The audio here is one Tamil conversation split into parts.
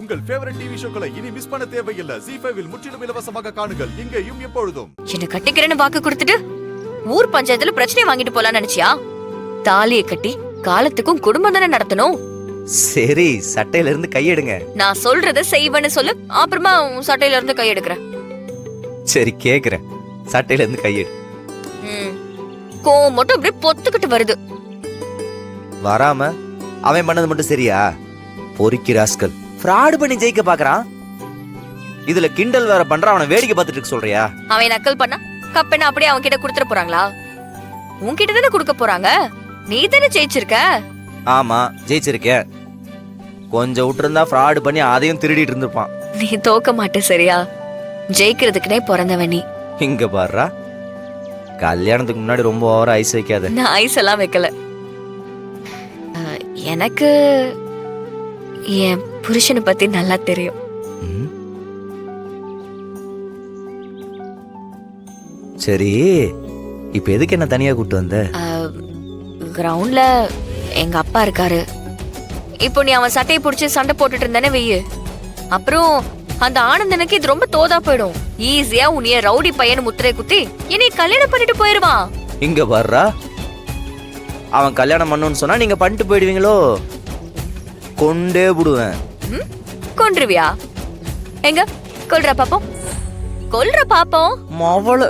உங்கள் ஃபேவரட் டிவி ஷோக்களை இனி மிஸ் பண்ண தேவையில்லை. ZEE5 இல் முற்றிலும் இலவசமாக காணுங்கள். இங்கேயும் எப்பொழுதும். என்ன கட்டிக்கிறேன்னு வாக்கு கொடுத்துட்டு ஊர் பஞ்சாயத்துல பிரச்சனை வாங்கிட்டு போலான்னு நினைச்சியா? தாலியை கட்டி காலத்துக்கும் குடும்பம் தானே நடத்தணும். சரி, சட்டையில இருந்து கையெடுங்க. நான் சொல்றத செய்வேன்னு சொல்லு, அப்புறமா உன் சட்டையில இருந்து கையெடுக்கிறேன். சரி கேக்குறேன், சட்டையில இருந்து கையெடு. கோவம் மட்டும் அப்படியே பொத்துக்கிட்டு வருது. வராம அவன் பண்ணது மட்டும் சரியா? பொறுக்கி ராஸ்கல் ஃப்ராட் பண்ணி ஜெயிக்க பாக்குறான். இதுல கிண்டல் வேற பண்ற, அவனை வேடிக்கை பார்த்துட்டு இருக்க சொல்றியா? அவன் நக்கல் பண்ணா கப்பெண்ண அப்படியே அவன் கிட்ட கொடுத்துட போறாங்களா? உன்கிட்ட தானே கொடுக்க போறாங்க. நீ தானே ஜெயிச்சிருக்க. ஆமா ஜெயிச்சிருக்கேன். கொஞ்சம் விட்டுருந்தா ஃப்ராட் பண்ணி அதையும் திருடிட்டு இருந்திருப்பான். நீ தோக்க மாட்டே சரியா? ஜெயிக்கிறதுக்குனே பிறந்தவன் நீ. இங்க பாருடா, கல்யாணத்துக்கு முன்னாடி ரொம்ப ஓவரா ஐஸ் வைக்காத. நான் ஐஸ் எல்லாம் வைக்கல. எனக்கு என் புருஷனை பத்தி நல்லா தெரியும். சரி, இப்ப எதுக்கு என்ன தனியா கூட்டு வந்த? கிரவுண்ட்ல எங்க அப்பா இருக்காரு. இப்போ நீ அவன் சட்டையை பிடிச்சி சண்டை போட்டுட்டு இருந்தானே வெய்யு, அப்புறம் அந்த ஆனந்தனுக்கு இது ரொம்ப தோதா போயிடும். ஈஸியா உன்னைய ரவுடி பையன் முத்திரை குத்தி என்னை கல்யாணம் பண்ணிட்டு போயிருவான். இங்க வர்றா, அவன் கல்யாணம் பண்ணணும்னு சொன்னா நீங்க பண்ணிட்டு போயிடுவீங்களோ? கொண்டே விடுவேன். கொன்றுவியா? எங்க கொல்ற பாப்போம், கொல்ற பாப்போம். மவள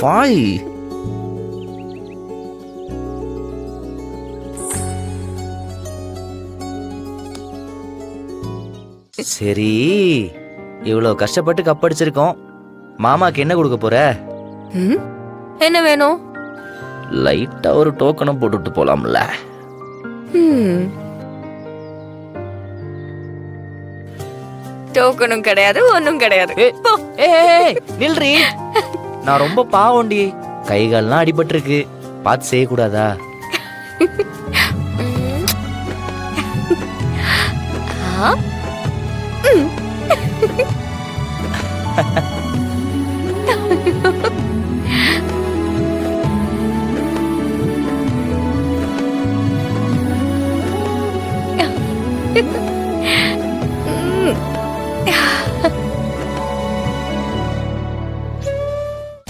வாய். சரி, இவ்வளவு கஷ்டப்பட்டு கப்படிச்சிருக்கோம். மாமாக்கு என்ன கொடுக்க போற? என்ன வேணும்? லைட்டா ஒரு டோக்கனும் போட்டுட்டு போலாம்ல. டோக்கனும் கிடையாது, ஒண்ணும் கிடையாது. நில்றி, நான் ரொம்ப பாவண்டி. கைகால்லாம் அடிபட்டு இருக்கு, பார்த்து செய்யக்கூடாதா?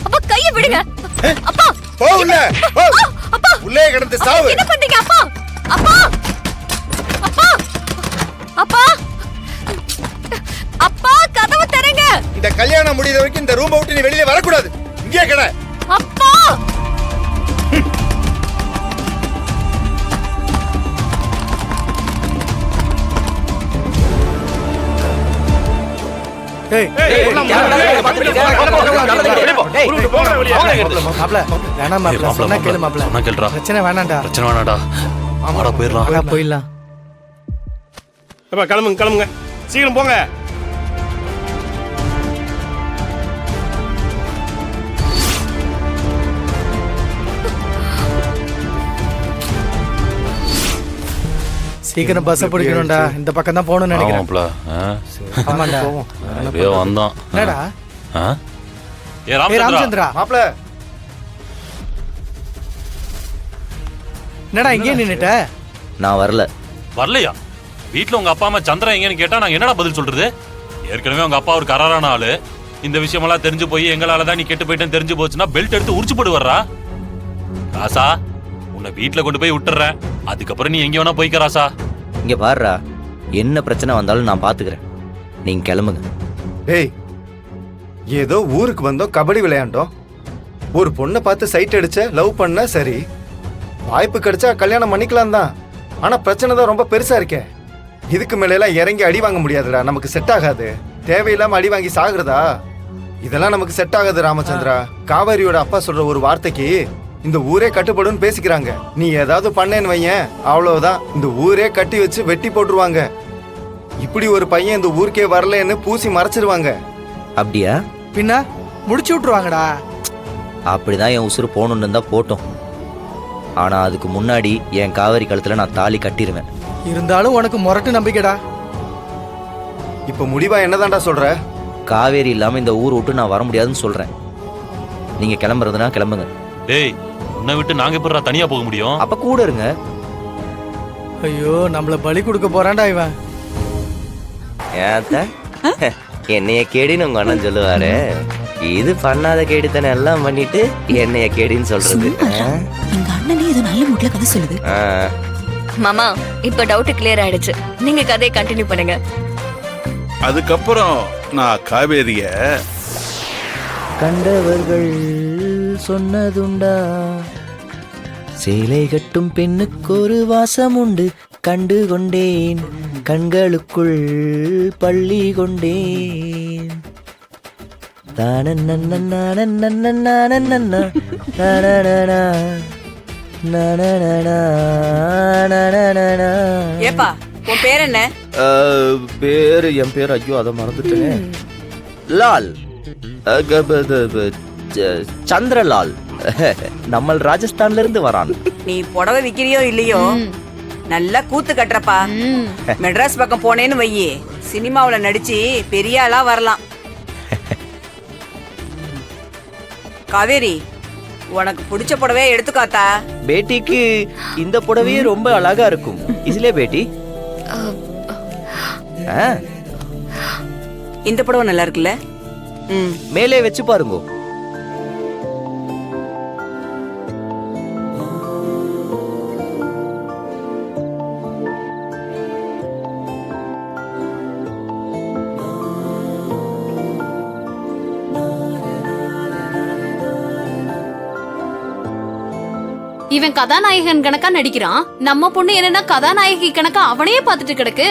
அப்பா கையை விடுங்க. அப்பா போ உள்ள, போ. அப்பா உள்ளே கிடந்து சாவு. என்ன பண்றீங்க? அப்பா அப்பா அப்பா அப்பா அப்பா கதவு தரங்க. இந்த கல்யாணம் முடியற வரைக்கும் இந்த ரூமை விட்டு நீ வெளியே வரக்கூடாது. இங்கே கிட. அப்பா கிளம்புங்க கிளம்புங்க, சீக்கிரம் போங்க. சீக்கிரம் பஸ் பிடிக்கணும்டா. இந்த பக்கம் தான் போகணும்னு நினைக்கிறேன். ஆமாடா, வந்தோம். என்னடா ராமச்சந்திரா மாப்ள, என்னடா இங்கே நின்னுட்ட? நான் வரல. வரலையா? வீட்டுல உங்க அப்பா அம்மா சந்திரன் எங்கன்னு கேட்டா நாங்க என்னடா பதில் சொல்றது? ஏற்கனவே உங்க அப்பா ஒரு கராரான ஆளு. இந்த விஷயமெல்லாம் தெரிஞ்சு போய் எங்களாலதான் நீ கெட்டு போயிட்டேன்னு தெரிஞ்சு போச்சுன்னா பெல்ட் எடுத்து உரிச்சு போட்டு வர்றா. ராசா, உன்னை வீட்டுல கொண்டு போய் விட்டுறேன். அதுக்கப்புறம் நீ எங்க வேணா போய்க்க ராசா. இங்க பாருடா, என்ன பிரச்சனை வந்தாலும் நான் பாத்துக்கிறேன். நீங்க கிளம்புங்க. டேய், ஏதோ ஊருக்கு வந்தோம், கபடி விளையாண்டோம். ஒரு பொண்ணை பார்த்து சைட் அடிச்ச, லவ் பண்ண, சரி வாய்ப்பு கிடைச்சா கல்யாணம் பண்ணிக்கலாம் தான். ஆனா பிரச்சனை தான் ரொம்ப பெருசா இருக்கே. இதுக்கு மேல எல்லாம் இறங்கி அடி வாங்க முடியாதுடா. நமக்கு செட் ஆகாது. தேவையில்லாம அடி வாங்கி சாகுறதா, இதெல்லாம் நமக்கு செட் ஆகாது ராமச்சந்திரா. காவேரியோட அப்பா சொல்ற ஒரு வார்த்தைக்கு இந்த ஊரே கட்டுப்படுன்னு பேசிக்கிறாங்க. நீ ஏதாவது பண்ணேன்னு வையன், அவ்வளவுதான். இந்த ஊரே கட்டி வச்சு வெட்டி போட்டுருவாங்க. இப்படி ஒரு பையன் இந்த ஊருக்கே வரலன்னு பூசி மறைச்சிருவாங்க. அப்படியா? பின்ன முடிச்சு விட்டுருவாங்கடா. அப்படிதான் என் உசுறு போகணுன்னு இருந்தா போட்டோம். ஆனா அதுக்கு முன்னாடி என் காவேரி கழுத்துல நான் தாலி கட்டிடுவேன். இருந்தாலும் உனக்கு முரட்டு நம்பிக்கைடா. இப்ப முடிவா என்னதான்டா சொல்ற? காவேரி இல்லாம இந்த ஊர் விட்டு நான் வர முடியாதுன்னு சொல்றேன். நீங்க கிளம்புறதுனா கிளம்புங்க. டேய், உன்னை விட்டு நாங்க எப்படிடா தனியா போக முடியும்? அப்ப கூட இருங்க. ஐயோ, நம்மள பலி கொடுக்க போறான்டா இவன். ஏத்த என்னைய கேடின்னு உங்க அண்ணன் சொல்லுவாரு. இது பண்ணாத கேடித்தனை எல்லாம் பண்ணிட்டு என்னைய கேடின்னு சொல்றது. எங்க அண்ணனே ஏதோ நல்ல மூட்ல கதை சொல்லுது. மாமா இப்ப டவுட் கிளியர் ஆயிடுச்சு. நீங்க கதையை கண்டினியூ பண்ணுங்க. அதுக்கப்புறம் நான் காவேரிய கண்டவர்கள் சொன்னதுண்டா, சேலை கட்டும் பெண்ணுக்கு ஒரு வாசம் உண்டு, கண்டு கொண்டேன் கண்களுக்குள் பள்ளி கொண்டேன். ஏப்பா உன் பேர் என்ன? பேரு என் பேர் ஐயோ அதை மறந்துட்டேன். லால், சந்திரலால். நம்ம ராஜஸ்தான்ல இருந்து வரான். நீ புடவை விக்கிறியோ இல்லையோ நல்லா கூத்து கட்டுறப்பா. மெட்ராஸ் பக்கம் போனேன்னு வையி, சினிமாவுல நடிச்சு பெரிய ஆளா வரலாம். காவேரி, உனக்கு பிடிச்ச புடவைய எடுத்துக்காத்தா. பேட்டிக்கு இந்த புடவையே ரொம்ப அழகா இருக்கும். இதுல பேட்டி இந்த புடவை நல்லா இருக்குல்ல? மேலே வச்சு பாருங்க. இவன் கதாநாயகன் கணக்கா நடிக்கிறான். நம்ம பொண்ணு என்னன்னா கதாநாயகி கணக்கா அவனையே பாத்துட்டு கிடக்கு.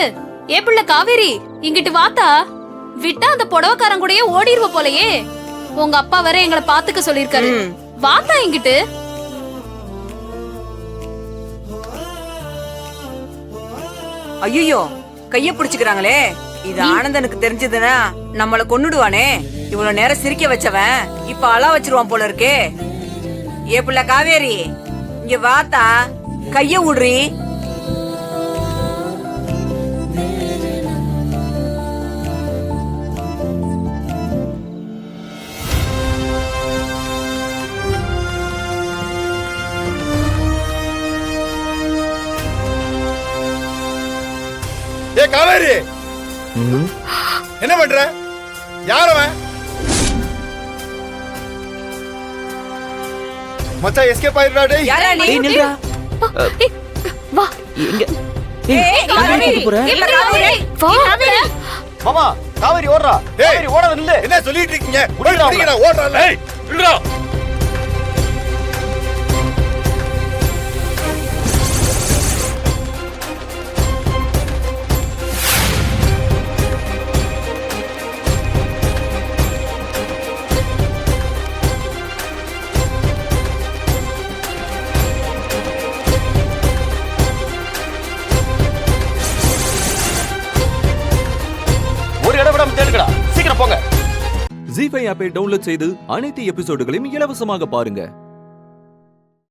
ஏ பிள்ளை காவேரி, இங்கிட்டு வாத்தா. விட்டா அந்த புடவைக்காரன் கூடயே ஓடிடுவ போலயே. உங்க அப்பா வர எங்களை பாத்துக்க சொல்லிருக்காரு. வாத்தா இங்கிட்டு. ஐயோ, கைய பிடிச்சுக்கிறாங்களே. இது ஆனந்தனுக்கு தெரிஞ்சதுன்னா நம்மள கொன்னுடுவானே. இவ்வளவு நேரம் சிரிக்க வச்சவன் இப்ப அழ வச்சிருவான் போல இருக்கே. ஏ பிள்ளை காவேரி, இங்க வாத்தா, கைய விடுறி. ஏ காவேரி, என்ன பண்ற? யார் அவன்? மச்சான் எஸ்கேப் ஆயிடுறா. டேய் யாரா நீ? நில்றா. வா. எங்க ஏய், காவேரி, இல்ல காவேரி. மாமா, காவேரி ஓடுறா. காவேரி ஓடாத நில்லு. என்ன சொல்லிட்டு இருக்கீங்க? ஓடுறா. ஏய் இல்லடா. ஜீ5 ஆப்பை டவுன்லோட் செய்து அனைத்து எபிசோடுகளையும் இலவசமாக பாருங்க.